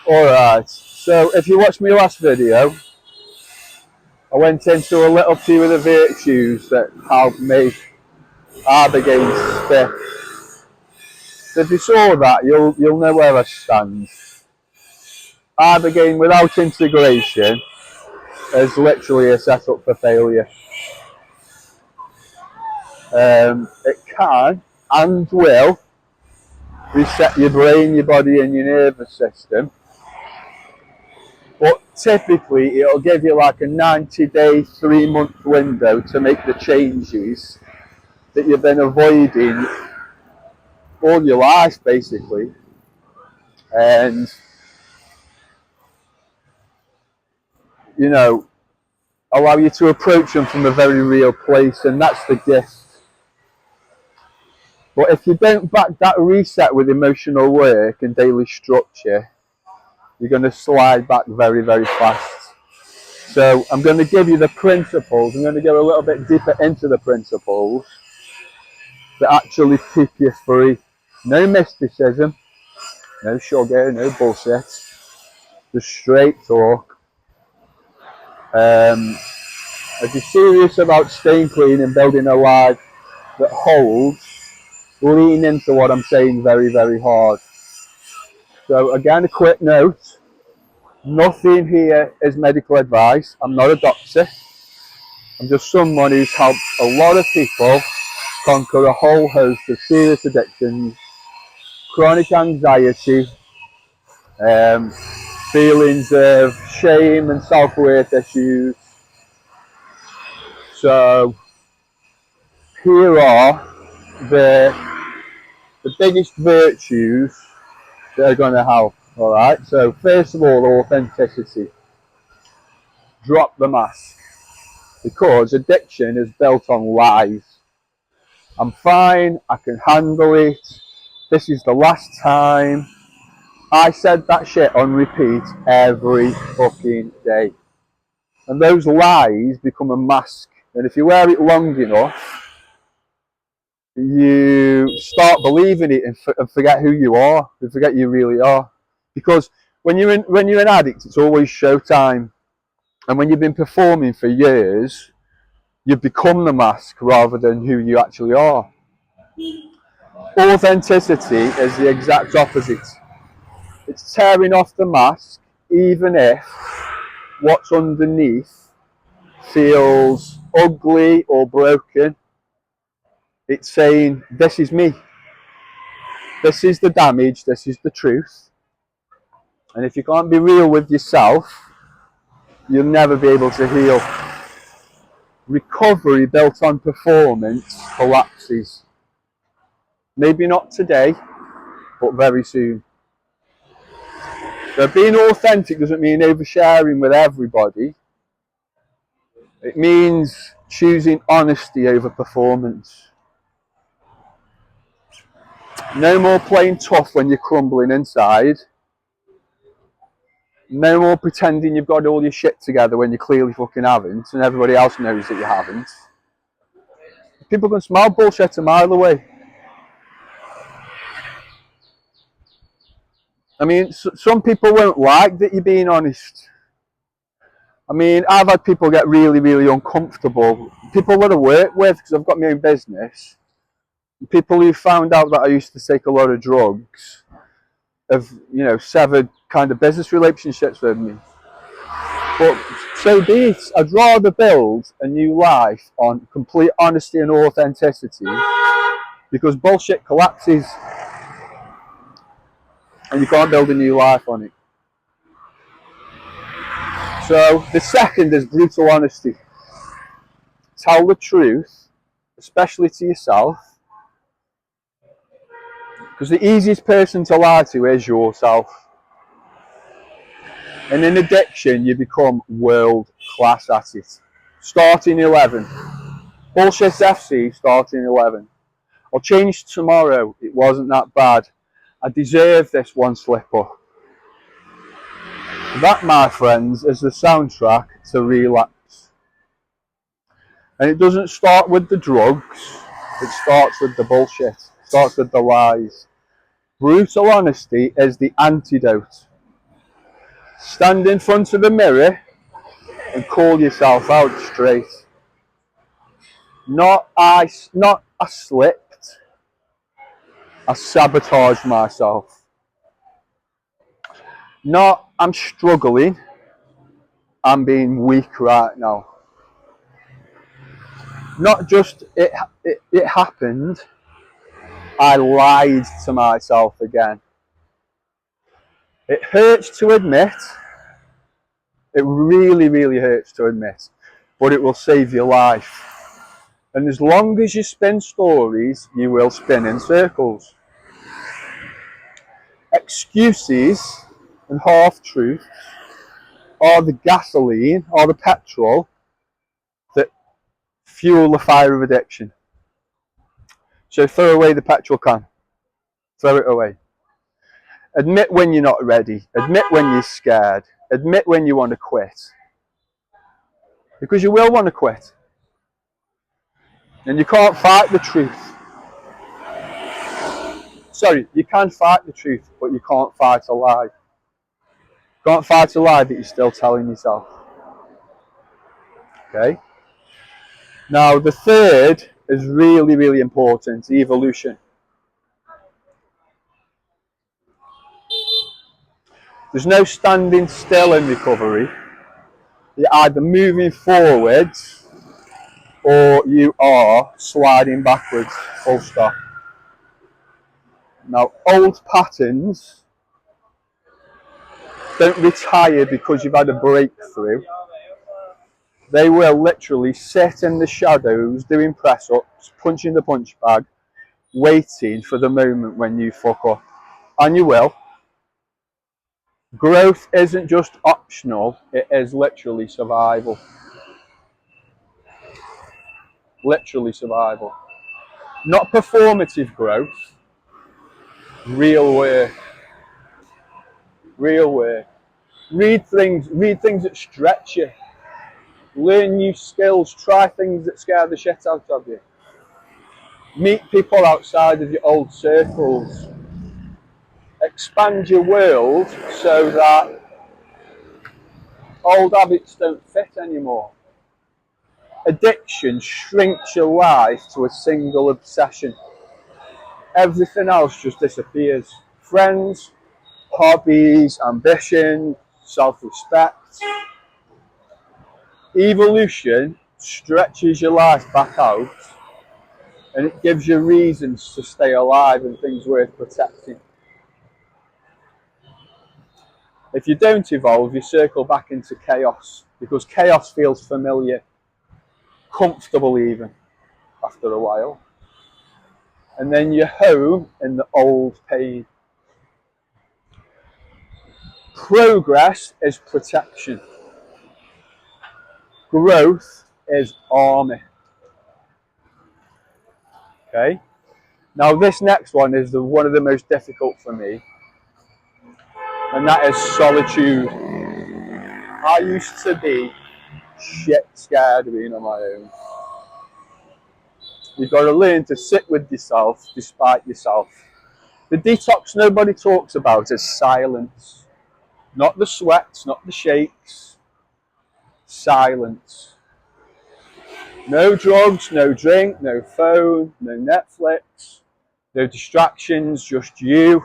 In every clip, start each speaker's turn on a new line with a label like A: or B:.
A: Alright, so if you watched my last video, I went into a little few of the virtues that help make Ibogaine stick. So if you saw that, you'll know where I stand. Ibogaine without integration is literally a setup for failure. It can and will reset your brain, your body and your nervous system, but typically it'll give you like a 90-day, 3-month window to make the changes that you've been avoiding all your life basically, and you know, allow you to approach them from a very real place, and that's the gift. But if you don't back that reset with emotional work and daily structure, you're going to slide back very, very fast. So I'm going to give you the principles. I'm going to go a little bit deeper into the principles that actually keep you free. No mysticism, no sugar, no bullshit, just straight talk. If you're serious about staying clean and building a life that holds, lean into what I'm saying very, very hard. So again, a quick note. Nothing here is medical advice. I'm not a doctor. I'm just someone who's helped a lot of people conquer a whole host of serious addictions, chronic anxiety, feelings of shame and self-worth issues. So here are the biggest virtues that are going to help. All right. So first of all, authenticity. Drop the mask, because addiction is built on lies. I'm fine, I can handle it, this is the last time. I said that shit on repeat every fucking day. And those lies become a mask. And if you wear it long enough, you start believing it and forget who you are, and forget you really are. Because when you're an addict, it's always showtime. And when you've been performing for years, you become the mask rather than who you actually are. Authenticity is the exact opposite. It's tearing off the mask, even if what's underneath feels ugly or broken. It's saying, this is me. This is the damage, this is the truth. And if you can't be real with yourself, you'll never be able to heal. Recovery built on performance collapses. Maybe not today, but very soon. So being authentic doesn't mean oversharing with everybody. It means choosing honesty over performance. No more playing tough when you're crumbling inside. No more pretending you've got all your shit together when you clearly fucking haven't, and everybody else knows that you haven't. People can smell bullshit a mile away. I mean, some people won't like that you're being honest. I mean, I've had people get really, really uncomfortable. People that I work with, because I've got my own business. People who found out that I used to take a lot of drugs have, you know, severed kind of business relationships with me. But so be it. I'd rather build a new life on complete honesty and authenticity, because bullshit collapses and you can't build a new life on it. So the second is brutal honesty. Tell the truth, especially to yourself, because the easiest person to lie to is yourself. And in addiction, you become world class at it. Starting 11. Bullshit FC, starting 11. I'll change tomorrow. It wasn't that bad. I deserve this one slip up. That, my friends, is the soundtrack to relapse. And it doesn't start with the drugs. It starts with the bullshit. It starts with the lies. Brutal honesty is the antidote. Stand in front of the mirror and call yourself out straight. Not I slipped. I sabotaged myself. Not I'm struggling. I'm being weak right now. Not just it happened. I lied to myself again. It hurts to admit. It really, really hurts to admit. But it will save your life. And as long as you spin stories, you will spin in circles. Excuses and half-truths are the gasoline or the petrol that fuel the fire of addiction. So throw away the petrol can. Throw it away. Admit when you're not ready. Admit when you're scared. Admit when you want to quit. Because you will want to quit. And you can't fight the truth. Sorry, you can fight the truth, but you can't fight a lie. You can't fight a lie that you're still telling yourself. Okay? Now, the third is really, really important, evolution. There's no standing still in recovery. You're either moving forwards or you are sliding backwards, full stop. Now, old patterns don't retire because you've had a breakthrough. They will literally sit in the shadows doing press-ups, punching the punch bag, waiting for the moment when you fuck up. And you will. Growth isn't just optional, it is literally survival. Literally survival. Not performative growth, real work. Real work. Read things that stretch you. Learn new skills, try things that scare the shit out of you. Meet people outside of your old circles. Expand your world so that old habits don't fit anymore. Addiction shrinks your life to a single obsession. Everything else just disappears. Friends, hobbies, ambition, self-respect. Evolution stretches your life back out and it gives you reasons to stay alive and things worth protecting. If you don't evolve, you circle back into chaos because chaos feels familiar, comfortable even after a while. And then you're home in the old pain. Progress is protection. Growth is army. Okay? Now this next one is one of the most difficult for me, and that is solitude. I used to be shit scared of being on my own. You've got to learn to sit with yourself despite yourself. The detox nobody talks about is silence. Not the sweats, not the shakes. Silence. No drugs, no drink, no phone, no Netflix, no distractions, just you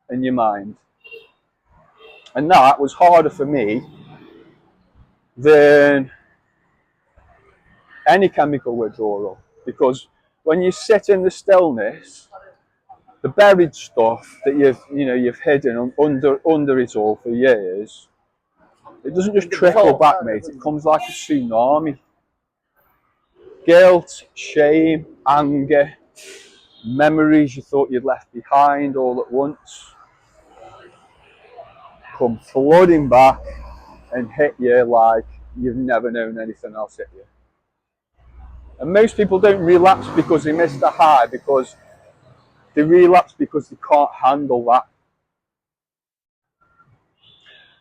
A: and your mind. And that was harder for me than any chemical withdrawal, because when you sit in the stillness, the buried stuff that you've hidden under it all for years, it doesn't just trickle back, mate. It comes like a tsunami. Guilt, shame, anger, memories you thought you'd left behind all at once come flooding back and hit you like you've never known anything else hit you. And most people don't relapse because they missed the high, because they relapse because they can't handle that.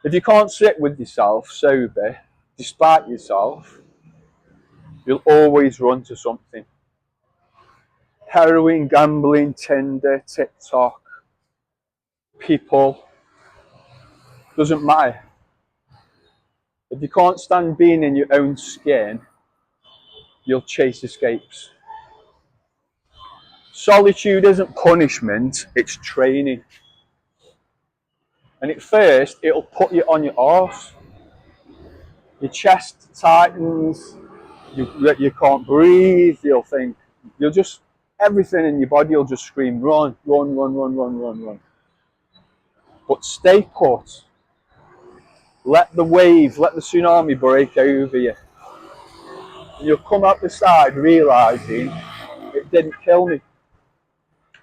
A: If you can't sit with yourself sober, despite yourself, you'll always run to something. Heroin, gambling, Tinder, TikTok, people, doesn't matter. If you can't stand being in your own skin, you'll chase escapes. Solitude isn't punishment, it's training. And at first, it'll put you on your arse. Your chest tightens, you can't breathe, you'll think, everything in your body will just scream, run, run, run, run, run, run, run. But stay put. Let the wave, let the tsunami break over you. And you'll come out the side realising it didn't kill me.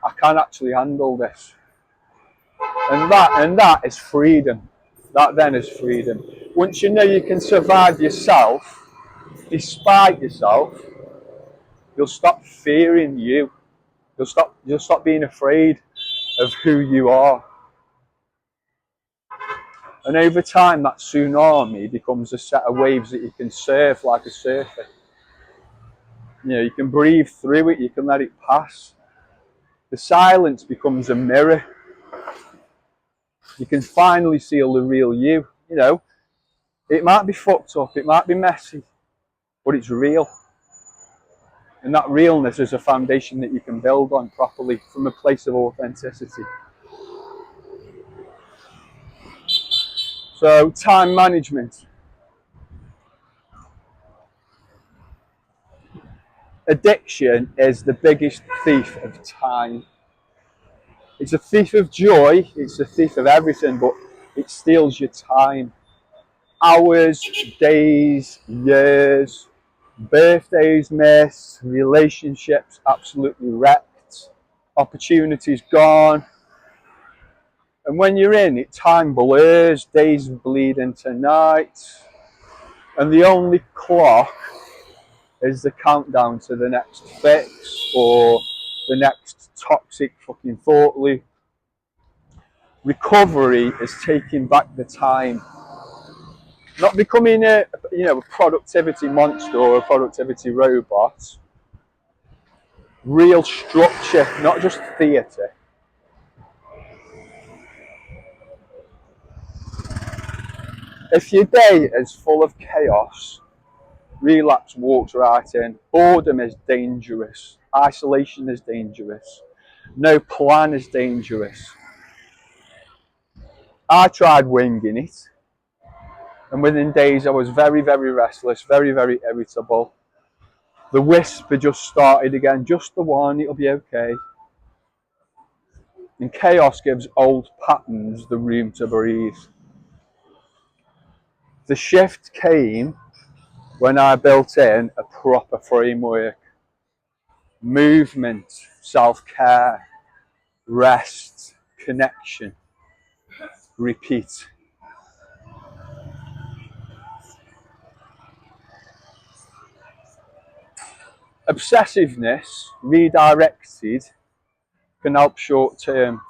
A: I can actually handle this. And that is freedom. That then is freedom. Once you know you can survive yourself, despite yourself, you'll stop fearing you. You'll stop being afraid of who you are. And over time, that tsunami becomes a set of waves that you can surf like a surfer. You know, you can breathe through it, you can let it pass. The silence becomes a mirror. You can finally see the real you. You know, it might be fucked up, it might be messy, but it's real. And that realness is a foundation that you can build on properly from a place of authenticity. So, time management. Addiction is the biggest thief of time. It's a thief of joy, it's a thief of everything, but it steals your time. Hours, days, years, birthdays missed, relationships absolutely wrecked, opportunities gone. And when you're in it, time blurs, days bleed into night, and the only clock is the countdown to the next fix or the next toxic fucking thought loop. Recovery is taking back the time, not becoming a productivity monster or a productivity robot. Real structure, not just theatre. If your day is full of chaos, relapse walks right in. Boredom is dangerous. Isolation is dangerous. No plan is dangerous. I tried winging it, and within days I was very, very restless, very, very irritable. The whisper just started again, just the one, it'll be okay. And chaos gives old patterns the room to breathe. The shift came when I built in a proper framework. Movement, self-care, rest, connection, repeat. Obsessiveness, redirected, can help short term.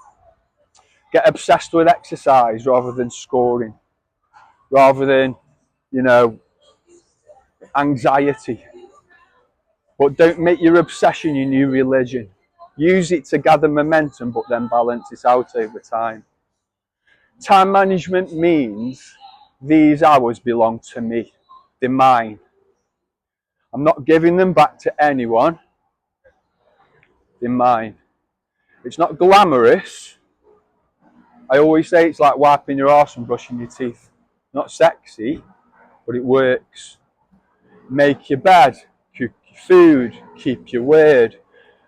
A: Get obsessed with exercise rather than scoring, rather than, anxiety. But don't make your obsession your new religion. Use it to gather momentum, but then balance it out over time. Time management means these hours belong to me. They're mine. I'm not giving them back to anyone. They're mine. It's not glamorous. I always say it's like wiping your arse and brushing your teeth. Not sexy, but it works. Make your bed, cook your food, keep your word.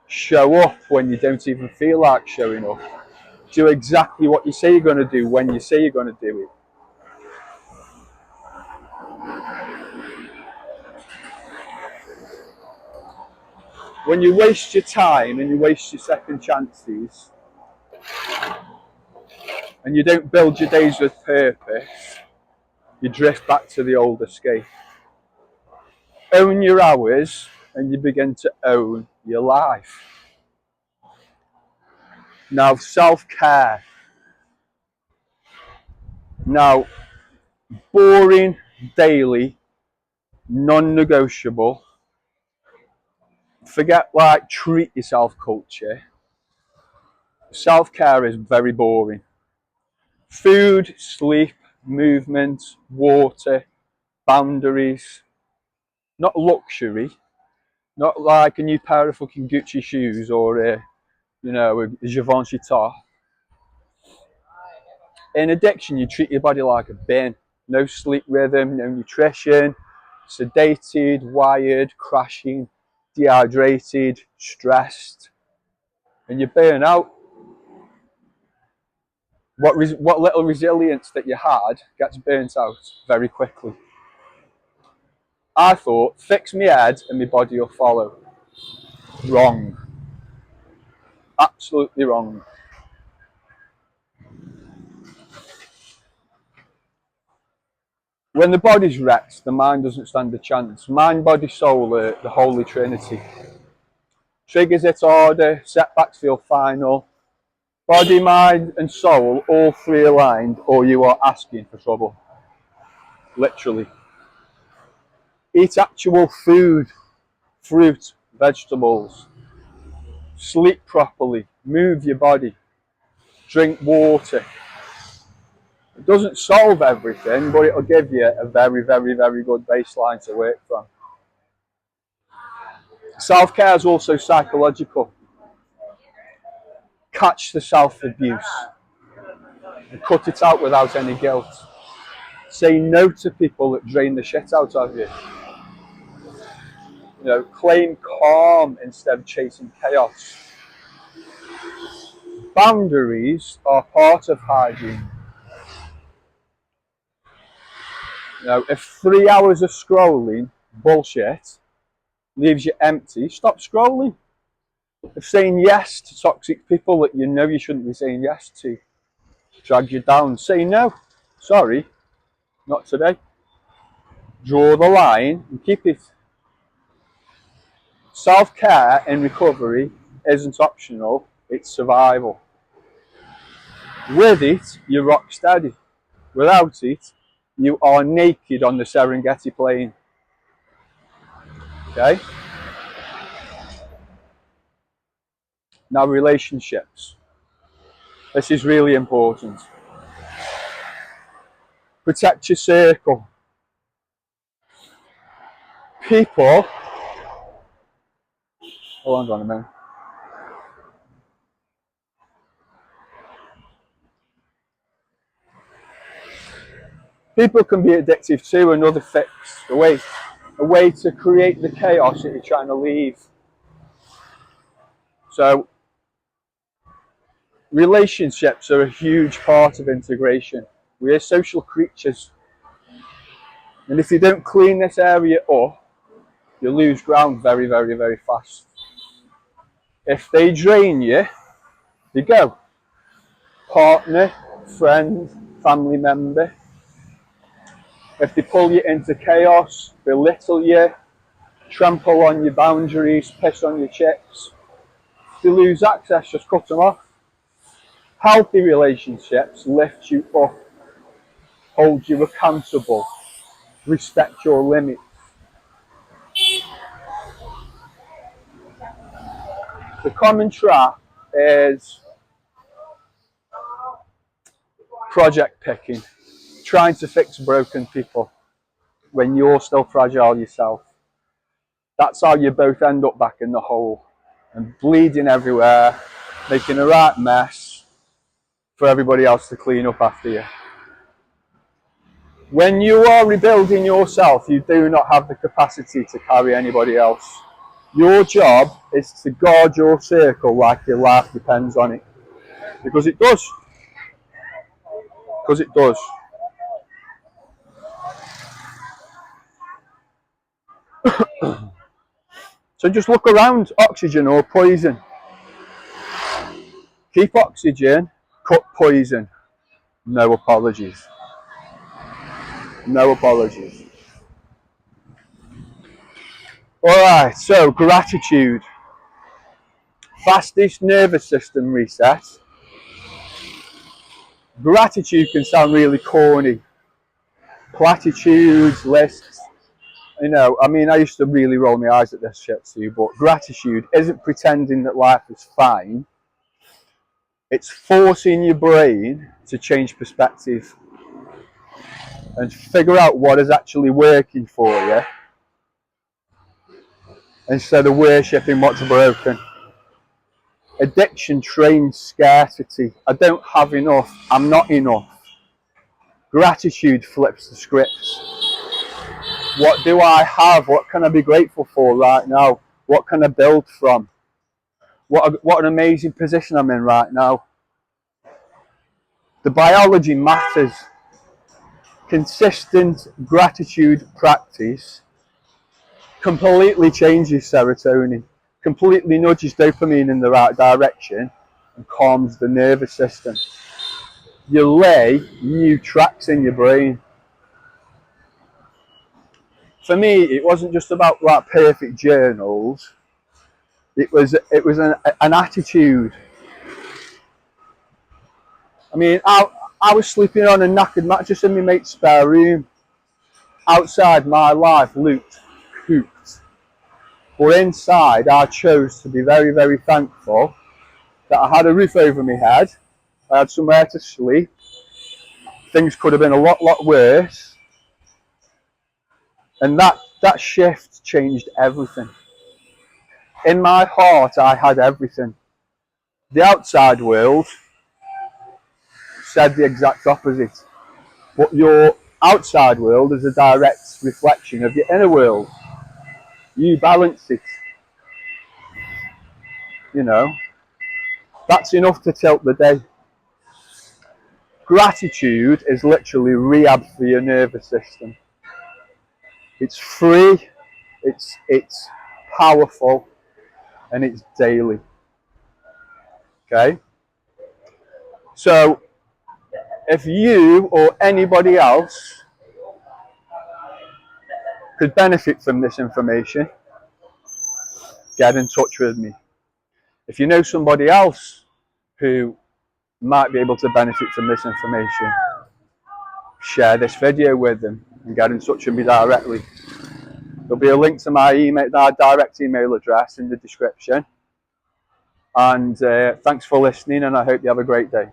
A: Show up when you don't even feel like showing up. Do exactly what you say you're going to do when you say you're going to do it. When you waste your time and you waste your second chances and you don't build your days with purpose, you drift back to the old escape. Own your hours and you begin to own your life. Now, self-care. Now, boring, daily, non-negotiable. Forget like treat yourself culture. Self-care is very boring. Food, sleep, movement, water, boundaries, not luxury, not like a new pair of fucking Gucci shoes or a, you know, a Givenchy top. In addiction, you treat your body like a bin. No sleep rhythm, no nutrition, sedated, wired, crashing, dehydrated, stressed, and you burn out. What little resilience that you had gets burnt out very quickly. I thought, fix my head and my body will follow. Wrong. Absolutely wrong. When the body's wrecked, the mind doesn't stand a chance. Mind, body, soul are the Holy Trinity. Triggers hit harder, setbacks feel final. Body, mind and soul, all three aligned, or you are asking for trouble. Literally. Eat actual food, fruit, vegetables. Sleep properly, move your body, drink water. It doesn't solve everything, but it'll give you a very, very, very good baseline to work from. Self-care is also psychological. Catch the self-abuse and cut it out without any guilt. Say no to people that drain the shit out of you. You know, claim calm instead of chasing chaos. Boundaries are part of hygiene. You know, if 3 hours of scrolling bullshit leaves you empty, stop scrolling. If saying yes to toxic people that you know you shouldn't be saying yes to drags you down, say no. Sorry, not today. Draw the line and keep it. Self-care in recovery isn't optional, it's survival. With it, you're rock steady. Without it, you are naked on the Serengeti plain. Okay? Now, relationships. This is really important. Protect your circle. People, hold on a minute. People can be addictive too. Another fix, a way to create the chaos that you're trying to leave. So, relationships are a huge part of integration. We are social creatures. And if you don't clean this area up, you lose ground very, very, very fast. If they drain you, you go. Partner, friend, family member. If they pull you into chaos, belittle you, trample on your boundaries, piss on your chips, if they lose access, just cut them off. Healthy relationships lift you up, hold you accountable, respect your limits. The common trap is project picking, trying to fix broken people when you're still fragile yourself. That's how you both end up back in the hole and bleeding everywhere, making a right mess for everybody else to clean up after you. When you are rebuilding yourself, you do not have the capacity to carry anybody else. Your job is to guard your circle like your life depends on it. Because it does. Because it does. So just look around, oxygen or poison. Keep oxygen, cut poison. No apologies. No apologies. Alright, so gratitude. Fastest nervous system reset. Gratitude can sound really corny. Platitudes, lists. You know, I mean, I used to really roll my eyes at this shit too, but gratitude isn't pretending that life is fine. It's forcing your brain to change perspective. and figure out what is actually working for you instead of worshipping what's broken. Addiction trains scarcity. I don't have enough. I'm not enough. Gratitude flips the script. What do I have? What can I be grateful for right now? What can I build from? What an amazing position I'm in right now. The biology matters. Consistent gratitude practice completely changes serotonin, completely nudges dopamine in the right direction and calms the nervous system. You lay new tracks in your brain. For me, it wasn't just about like perfect journals. It was an attitude. I mean, I was sleeping on a knackered mattress in my mate's spare room. Outside, my life looked cooped. But inside, I chose to be very, very thankful that I had a roof over my head. I had somewhere to sleep. Things could have been a lot worse. And that shift changed everything. In my heart, I had everything. The outside world said the exact opposite. But your outside world is a direct reflection of your inner world. You balance it. You know, that's enough to tilt the day. Gratitude is literally rehab for your nervous system. It's free, it's powerful, and it's daily. Okay? So, if you or anybody else could benefit from this information, get in touch with me. If you know somebody else who might be able to benefit from this information, share this video with them and get in touch with me directly. There'll be a link to my direct email address in the description. And thanks for listening, and I hope you have a great day.